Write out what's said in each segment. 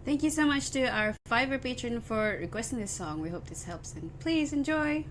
Thank you so much to our Fiverr patron for requesting this song. We hope this helps, and please enjoy.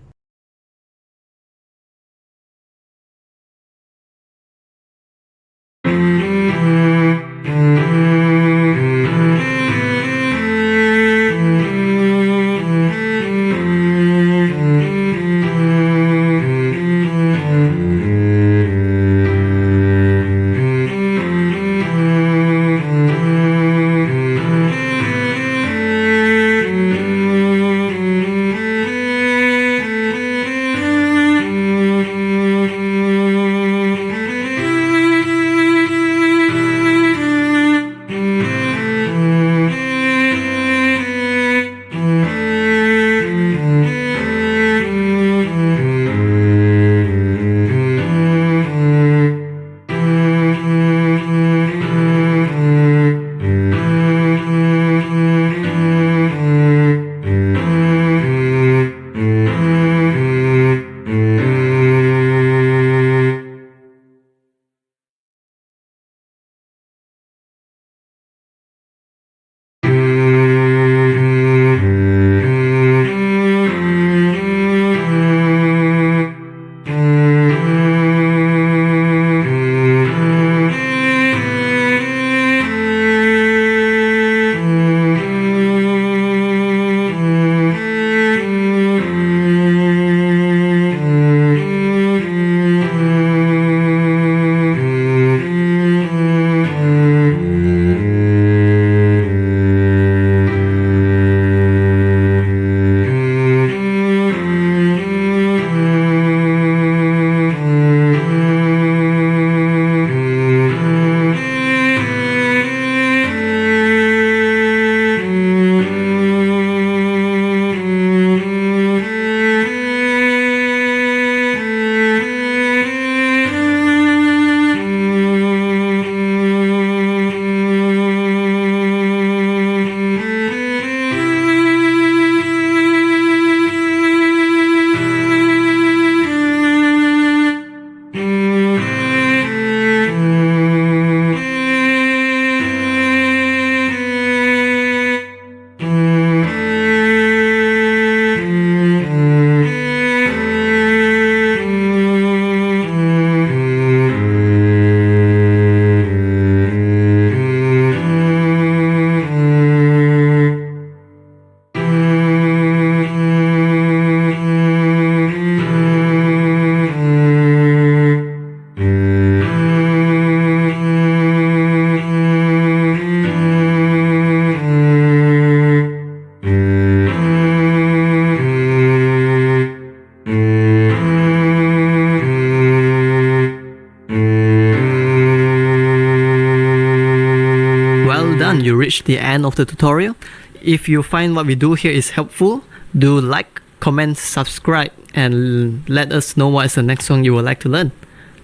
You reached the end of the tutorial. If you find what we do here is helpful, do like, comment, subscribe, and let us know what is the next song you would like to learn.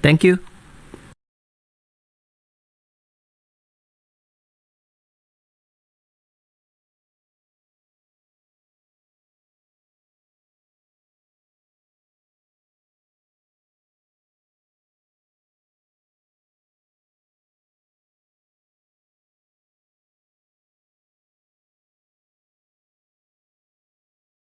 Thank you.